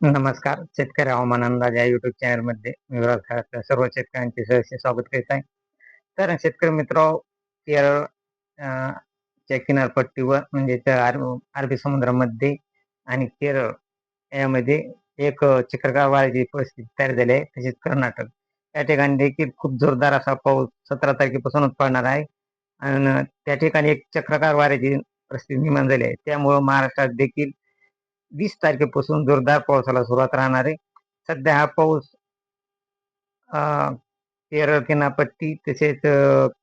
नमस्कार. शेतकरी हवामान अंदाज या युट्यूब चॅनलमध्ये मी विराज खळाकर सर्व शेतकऱ्यांचे सहर्ष स्वागत करीत आहे. तर शेतकरी मित्र, केरळ च्या किनारपट्टीवर म्हणजे त्या अरबी समुद्रामध्ये आणि केरळ यामध्ये एक चक्रवात वाऱ्याची परिस्थिती तयार झाली आहे. तसेच कर्नाटक या ठिकाणी देखील खूप जोरदार असा पाऊस 17 तारखेपासूनच पडणार आहे आणि त्या ठिकाणी एक चक्रवात वाऱ्याची परिस्थिती निर्माण झाली आहे. त्यामुळे महाराष्ट्रात देखील 20 तारखेपासून जोरदार पावसाला सुरुवात राहणार आहे. सध्या हा पाऊस अ, केरळ किनारपट्टी तसेच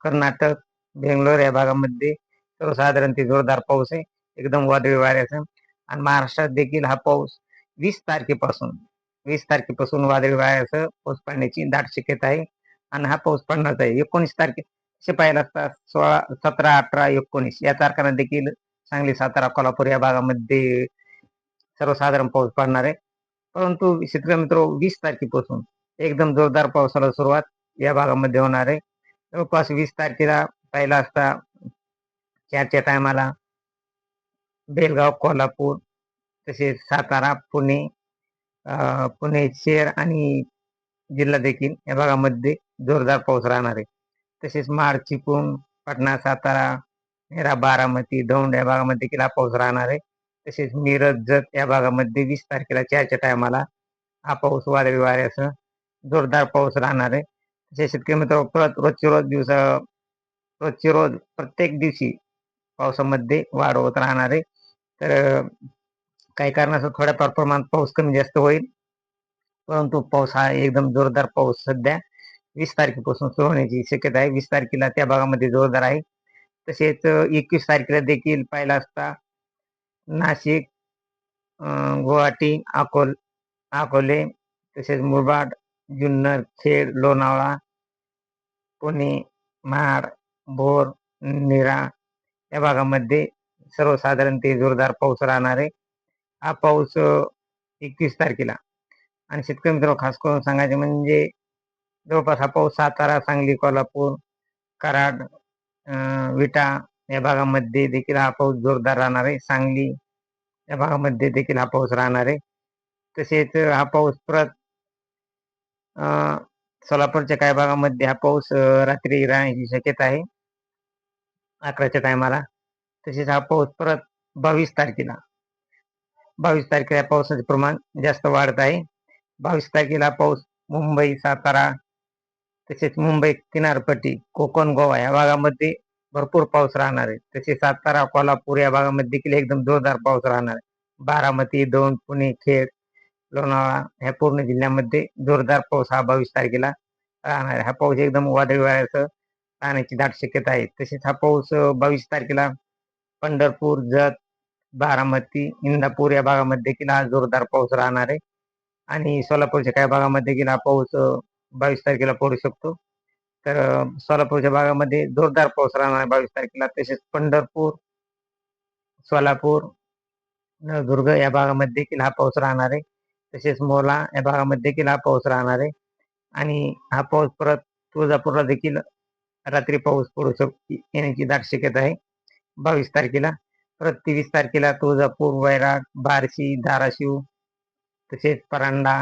कर्नाटक, बेंगलोर या भागामध्ये सर्वसाधारण ते जोरदार पाऊस आहे. एकदम वादळी वाऱ्याचा आणि महाराष्ट्रात देखील हा पाऊस 20 तारखेपासून वादळी वाऱ्यासह पाऊस पडण्याची दाट शक्यता आहे आणि हा पाऊस पडणार आहे. 19 तारखे पाहिला असता 16, 17, 18, 19 या तारखांना देखील सांगली, सातारा, कोल्हापूर या भागामध्ये सर्वसाधारण पाऊस पडणार आहे. परंतु शेतकरी मित्र 20 तारखेपासून एकदम जोरदार पावसाला सुरुवात या भागामध्ये होणार आहे. जवळपास 20 तारखेला पाहिला असता 4च्या टायमाला बेलगाव, कोल्हापूर तसेच सातारा, पुणे, पुणे शहर आणि जिल्हा देखील या भागामध्ये जोरदार पाऊस राहणार आहे. तसेच महाड, चिपळूण, पटना, सातारा, नेरा, बारामती, दौंड या भागामध्ये देखील हा पाऊस राहणार आहे. तसेच मिरज, जत या भागामध्ये 20 तारखेला 4च्या टायमाला हा पाऊस वादळी वाऱ्यासह जोरदार पाऊस राहणार आहे. तसेच शेतकरी मित्र, परत रोजची रोज प्रत्येक दिवशी पावसामध्ये वाढ होत राहणार आहे. तर काही कारणास्तव थोड्याफार प्रमाणात पाऊस कमी जास्त होईल. परंतु पाऊस हा एकदम जोरदार पाऊस सध्या 20 तारखेपासून सुरू होण्याची शक्यता आहे. 20 तारखेला त्या भागामध्ये जोरदार आहे. तसेच 21 तारखेला देखील पाहिला असता नाशिक, गुवाहाटी, अकोले तसेच मुरबाड, जुन्नर, खेड, लोणावळा, पुणे, महाड, भोर, नीरा या भागामध्ये सर्वसाधारण ते जोरदार पाऊस राहणार आहे. हा पाऊस 21 तारखेला आणि शेतकरी मित्रांनो, खास करून सांगायचे म्हणजे जवळपास हा पाऊस सातारा, सांगली, कोल्हापूर, कराड, विटा या भागामध्ये देखील हा पाऊस जोरदार राहणार आहे. सांगली या भागामध्ये देखील हा पाऊस राहणार आहे. तसेच हा पाऊस परत सोलापूरच्या काही भागामध्ये हा पाऊस रात्री राहण्याची शक्यता आहे 11च्या टायमाला. तसेच हा पाऊस परत 22 तारखेला 22 तारखेला पावसाचे प्रमाण जास्त वाढत आहे. 22 तारखेला पाऊस मुंबई, सातारा तसेच मुंबई किनारपट्टी, कोकण, गोवा या भागामध्ये भरपूर पाऊस राहणार आहे. तसेच सातारा, कोल्हापूर या भागामध्ये देखील एकदम जोरदार पाऊस राहणार आहे. बारामती, दौंड, पुणे, खेड, लोणावळा ह्या पूर्ण जिल्ह्यामध्ये जोरदार पाऊस हा 22 तारखेला राहणार आहे. हा पाऊस एकदम वादळी वाऱ्यासह राहण्याची दाट शक्यता आहे. तसेच हा पाऊस 22 तारखेला पंढरपूर, जत, बारामती, इंदापूर या भागामध्ये देखील हा जोरदार पाऊस राहणार आहे आणि सोलापूरच्या काही भागामध्ये देखील हा पाऊस 22 तारखेला पडू शकतो. तर सोलापूरच्या भागामध्ये जोरदार पाऊस राहणार आहे 22 तारखेला. तसेच पंढरपूर, सोलापूर, नळदुर्ग या भागामध्ये देखील हा पाऊस राहणार आहे. तसेच मोला या भागामध्ये देखील हा पाऊस राहणार आहे आणि हा पाऊस परत तुळजापूरला देखील रात्री पाऊस पडू शकतो येण्याची दाट शक्यता आहे 22 तारखेला. परत 23 तारखेला तुळजापूर, वैराग, बार्शी, धाराशिव तसेच परांडा,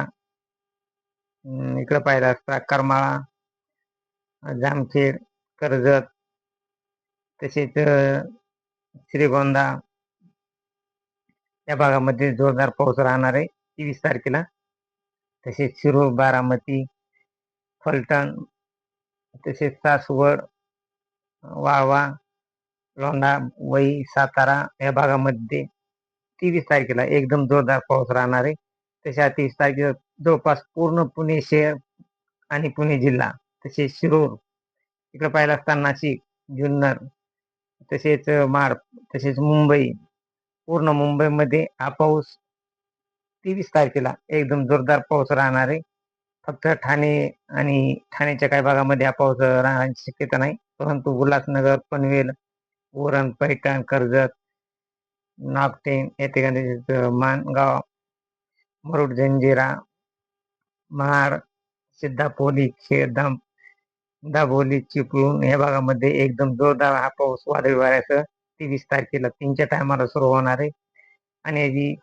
इकडे पाहिला असता करमाळा, जामखेड, कर्जत तसेच श्रीगोंदा या भागामध्ये जोरदार पाऊस राहणार आहे 23 तारखेला. तसेच शिरूर, बारामती, फलटण तसेच सासवड, वाळवा, लोंढा, वई, सातारा या भागामध्ये 23 तारखेला एकदम जोरदार पाऊस राहणार आहे. तशा 23 तारखेला जवळपास पूर्ण पुणे शहर आणि पुणे जिल्हा तसेच शिरूर इकडे पाहिलं असता नाशिक, जुन्नर तसेच माड तसेच मुंबई पूर्ण मुंबईमध्ये हा पाऊस 23 तारखेला एकदम जोरदार पाऊस राहणार आहे. फक्त ठाणे आणि ठाण्याच्या काही भागामध्ये हा पाऊस राहण्याची शक्यता नाही. परंतु उल्हासनगर, पनवेल, उरण, पैठण, कर्जत, नागटेन या ठिकाणी माणगाव, मुरुड, जंजिरा, महाड, सिद्धापोली, खेड, दाभोली, चिपळूण या भागामध्ये एकदम जोरदार हा पाऊस वादळी वाऱ्यासह 23 तारखेला 3च्या टायमाला सुरू होणार आहे आणि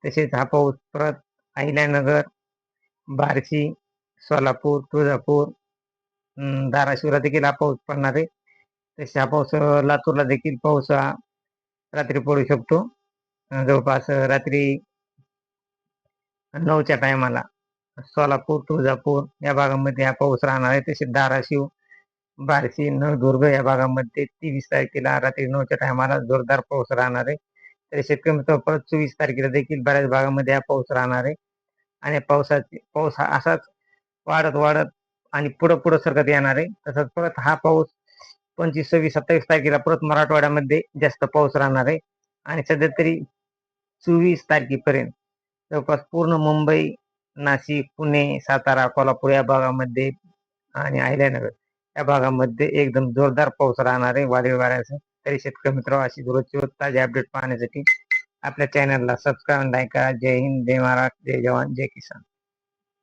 तसेच हा पाऊस परत अहिल्यानगर, बार्शी, सोलापूर, तुळजापूर, धाराशिवला देखील हा पाऊस पडणार आहे. तसे हा पाऊस लातूरला देखील पाऊस हा रात्री पडू शकतो. जवळपास रात्री 9च्या टायमाला सोलापूर, तुळजापूर या भागामध्ये हा पाऊस राहणार आहे. तसेच धाराशिव, बार्शी, नळदुर्ग या भागामध्ये 23 तारखेला रात्री 9च्या टायमाला जोरदार पाऊस राहणार आहे. तर शेतकरी मित्र परत 24 तारखेला देखील बऱ्याच भागामध्ये हा पाऊस राहणार आहे. आणि पाऊस हा असाच वाढत आणि पुढं सरकत येणार आहे. तसंच परत हा पाऊस 25, 26, 27 तारखेला परत मराठवाड्यामध्ये जास्त पाऊस राहणार आहे. आणि सध्या तरी 24 तारखेपर्यंत जवळपास पूर्ण मुंबई, नाशिक, पुणे, सातारा, कोल्हापूर या भागामध्ये आणि अहिल्यानगर या भागामध्ये एकदम जोरदार पाऊस राहणार आहे वादळी वाऱ्यासह. तरी शेतकरी मित्र अशी रोजची ताजे अपडेट पाहण्यासाठी आपल्या चॅनलला सबस्क्राईब, लाईक करा. जय हिंद, जय महाराष्ट्र, जय जवान, जय किसान.